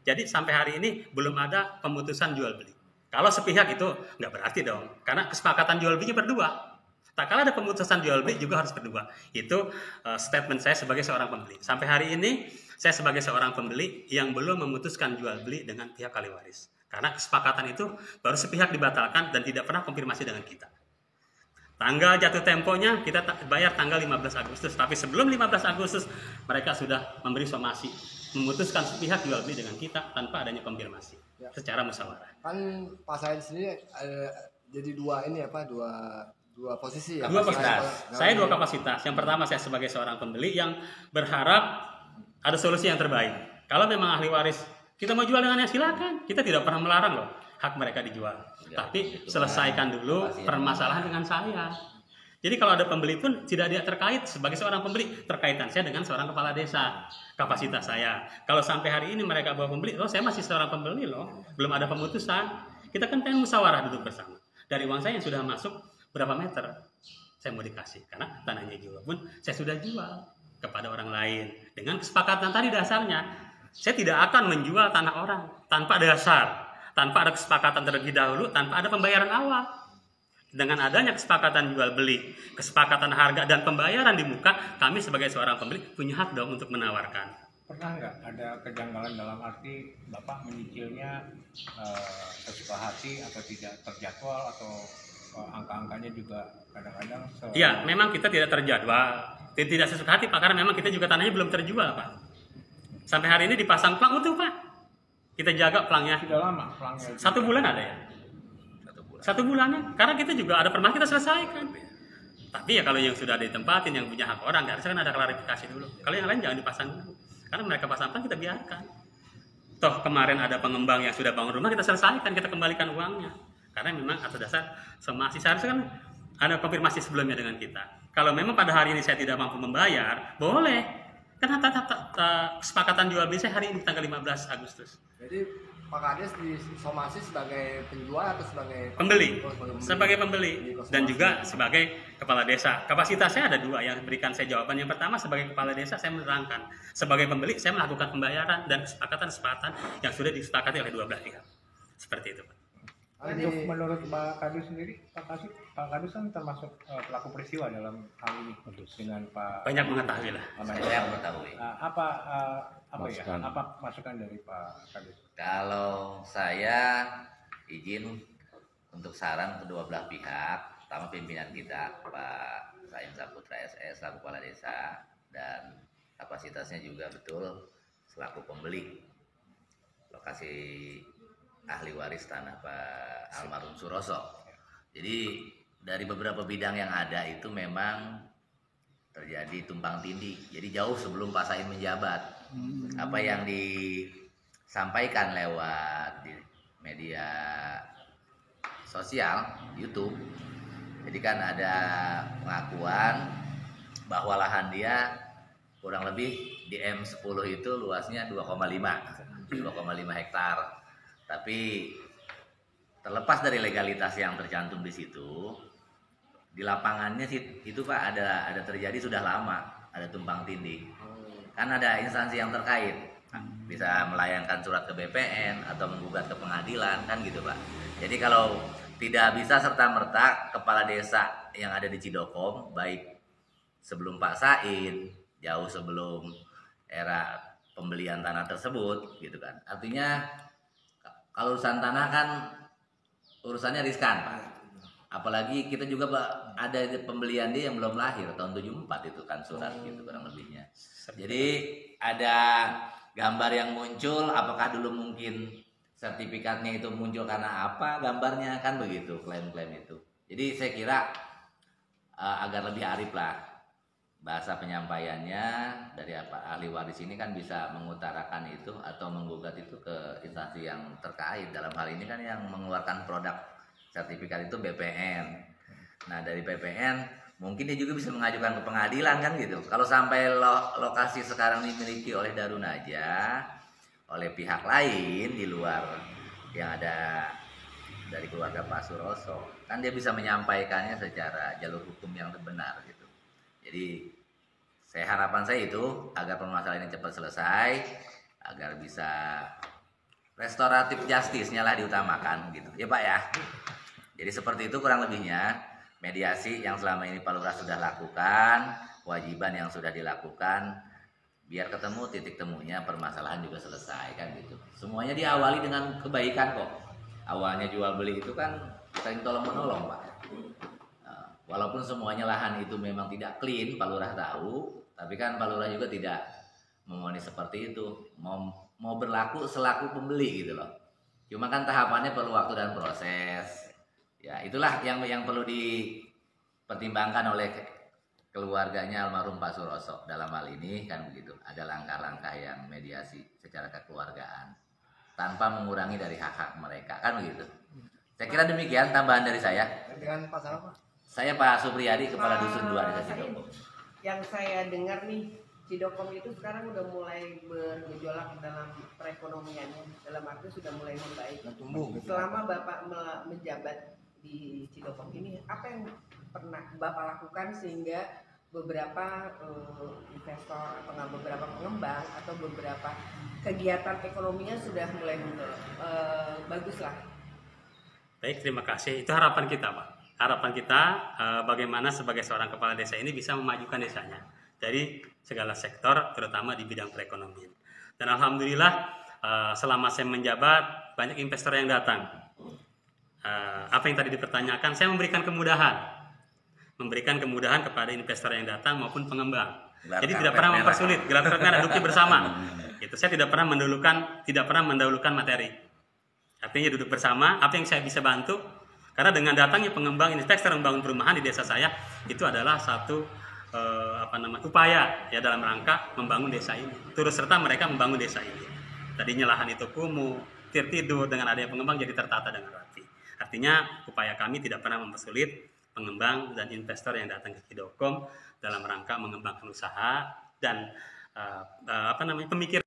Jadi sampai hari ini belum ada pemutusan jual beli. Kalau sepihak itu nggak berarti dong, karena kesepakatan jual belinya berdua. Tak kala ada pemutusan jual beli juga harus berdua. Itu statement saya sebagai seorang pembeli. Sampai hari ini saya sebagai seorang pembeli yang belum memutuskan jual beli dengan pihak ahli waris. Karena kesepakatan itu baru sepihak dibatalkan dan tidak pernah konfirmasi dengan kita. Tanggal jatuh temponya kita bayar tanggal 15 Agustus. Tapi sebelum 15 Agustus mereka sudah memberi somasi, memutuskan sepihak jual beli dengan kita tanpa adanya konfirmasi secara musyawarah. Kan Pak Said sendiri jadi dua posisi ya. Dua kapasitas. Saya dua kapasitas. Yang pertama saya sebagai seorang pembeli yang berharap ada solusi yang terbaik. Kalau memang ahli waris kita mau jual dengan yang silakan. Kita tidak pernah melarang loh hak mereka dijual. Ya, tapi selesaikan dulu permasalahan dengan saya. Jadi kalau ada pembeli pun tidak dia terkait sebagai seorang pembeli, terkaitan saya dengan seorang kepala desa, kapasitas saya. Kalau sampai hari ini mereka bawa pembeli, saya masih seorang pembeli loh, belum ada pemutusan. Kita kan pengen musyawarah duduk bersama. Dari uang saya yang sudah masuk berapa meter saya mau dikasih, karena tanahnya jual pun saya sudah jual kepada orang lain dengan kesepakatan tadi. Dasarnya saya tidak akan menjual tanah orang tanpa dasar, tanpa ada kesepakatan terlebih dahulu, tanpa ada pembayaran awal. Dengan adanya kesepakatan jual beli, kesepakatan harga dan pembayaran di muka, kami sebagai seorang pembeli punya hak dong untuk menawarkan. Pernah nggak ada kejanggalan dalam arti Bapak menyicilnya sesuka hati atau tidak terjadwal, atau angka-angkanya juga kadang-kadang Iya, memang kita tidak terjadwal, tidak sesuka hati Pak, karena memang kita juga tanahnya belum terjual Pak. Sampai hari ini dipasang plang utuh Pak. Kita jaga plangnya. Sudah lama plangnya. 1 bulan ada ya? 1 bulannya, karena kita juga ada permasalahan kita selesaikan. Tapi ya kalau yang sudah ditempatin, yang punya hak orang, harusnya kan ada klarifikasi dulu. Kalau yang lain jangan dipasang dulu, karena mereka pasang plang kita biarkan. Toh kemarin ada pengembang yang sudah bangun rumah, kita selesaikan, kita kembalikan uangnya. Karena memang atas dasar somasi, seharusnya kan ada konfirmasi sebelumnya dengan kita. Kalau memang pada hari ini saya tidak mampu membayar, boleh. Karena kesepakatan jual beli saya hari ini tanggal 15 Agustus. Jadi Pak Kades disomasi sebagai penjual atau sebagai pembeli? Sebagai pembeli dan juga sebagai kepala desa. Kapasitas saya ada 2 yang berikan saya jawaban. Yang pertama sebagai kepala desa saya menerangkan. Sebagai pembeli saya melakukan pembayaran dan kesepakatan yang sudah disepakati oleh 2 belah pihak. Seperti itu Pak. Menurut Pak Kadus sendiri, Pak Kadus kan termasuk pelaku peristiwa dalam hal ini dengan Pak. Banyak mengetahui lah. Saya mengetahui. Apa masukan dari Pak Kadus? Kalau saya izin untuk saran kedua belah pihak, pertama pimpinan kita Pak Saim Saputra SS selaku kepala desa dan kapasitasnya juga betul selaku pembeli lokasi ahli waris tanah Pak almarhum Suroso. Jadi dari beberapa bidang yang ada itu memang terjadi tumpang tindih. Jadi jauh sebelum Pak Saim menjabat, apa yang disampaikan lewat di media sosial YouTube, jadi kan ada pengakuan bahwa lahan dia kurang lebih di M10 itu luasnya 2,5 hektar. Tapi terlepas dari legalitas yang tercantum di situ, di lapangannya sih itu Pak ada terjadi sudah lama, ada tumpang tindih. Kan ada instansi yang terkait, bisa melayangkan surat ke BPN atau menggugat ke pengadilan kan gitu Pak. Jadi kalau tidak bisa serta-merta kepala desa yang ada di Cidokom, baik sebelum Pak Said, jauh sebelum era pembelian tanah tersebut gitu kan. Artinya kalau urusan tanah kan urusannya riskan Pak. Apalagi kita juga ada pembelian dia yang belum lahir tahun 74 itu kan surat gitu kurang lebihnya. Jadi ada gambar yang muncul, apakah dulu mungkin sertifikatnya itu muncul karena apa gambarnya kan begitu, klaim-klaim itu. Jadi saya kira agar lebih arif lah bahasa penyampaiannya dari ahli waris ini kan bisa mengutarakan itu atau menggugat itu ke instansi yang terkait. Dalam hal ini kan yang mengeluarkan produk sertifikat itu BPN. Nah dari BPN mungkin dia juga bisa mengajukan ke pengadilan kan gitu. Kalau sampai lokasi sekarang dimiliki oleh Darunaja, oleh pihak lain di luar yang ada dari keluarga Pak Suroso, kan dia bisa menyampaikannya secara jalur hukum yang benar gitu. Jadi harapan saya itu agar permasalahan ini cepat selesai, agar bisa restoratif justice-nya lah diutamakan gitu. Ya Pak ya. Jadi seperti itu kurang lebihnya mediasi yang selama ini Pak Lurah sudah lakukan, kewajiban yang sudah dilakukan, biar ketemu titik temunya, permasalahan juga selesai kan gitu. Semuanya diawali dengan kebaikan kok. Awalnya jual beli itu kan saling tolong menolong Pak. Walaupun semuanya lahan itu memang tidak clean, Pak Lurah tahu, tapi kan Pak Lurah juga tidak memohon seperti itu, mau berlaku selaku pembeli gitu loh. Cuma kan tahapannya perlu waktu dan proses. Ya itulah yang perlu dipertimbangkan oleh keluarganya almarhum Pak Suroso dalam hal ini kan begitu. Ada langkah-langkah yang mediasi secara kekeluargaan tanpa mengurangi dari hak-hak mereka kan begitu. Saya kira demikian tambahan dari saya. Dengan pasal apa? Saya Pak Supriyadi, Kepala Dusun 2 Desa Cidokom. Yang saya dengar nih, Cidokom itu sekarang udah mulai bergejolak dalam perekonomiannya, dalam arti sudah mulai membaik. Tumbuh gitu. Selama Bapak menjabat di Cidokom ini, apa yang pernah Bapak lakukan sehingga beberapa investor atau beberapa pengembang atau beberapa kegiatan ekonominya sudah mulai bagus lah? Baik, terima kasih. Itu harapan kita, Pak. Harapan kita bagaimana sebagai seorang kepala desa ini bisa memajukan desanya dari segala sektor, terutama di bidang perekonomian. Dan alhamdulillah selama saya menjabat banyak investor yang datang. Apa yang tadi dipertanyakan, saya memberikan kemudahan kepada investor yang datang maupun pengembang. Jadi tidak pernah mempersulit, gelar merah duduknya bersama. Itu saya tidak pernah mendahulukan materi. Artinya duduk bersama, apa yang saya bisa bantu. Karena dengan datangnya pengembang investor membangun perumahan di desa saya, itu adalah satu upaya ya dalam rangka membangun desa ini. Turut serta mereka membangun desa ini. Tadinya lahan itu kumuh, tidur, dengan adanya pengembang jadi tertata dengan rapi. Artinya upaya kami tidak pernah mempersulit pengembang dan investor yang datang ke Cidokom dalam rangka mengembangkan usaha dan pemikiran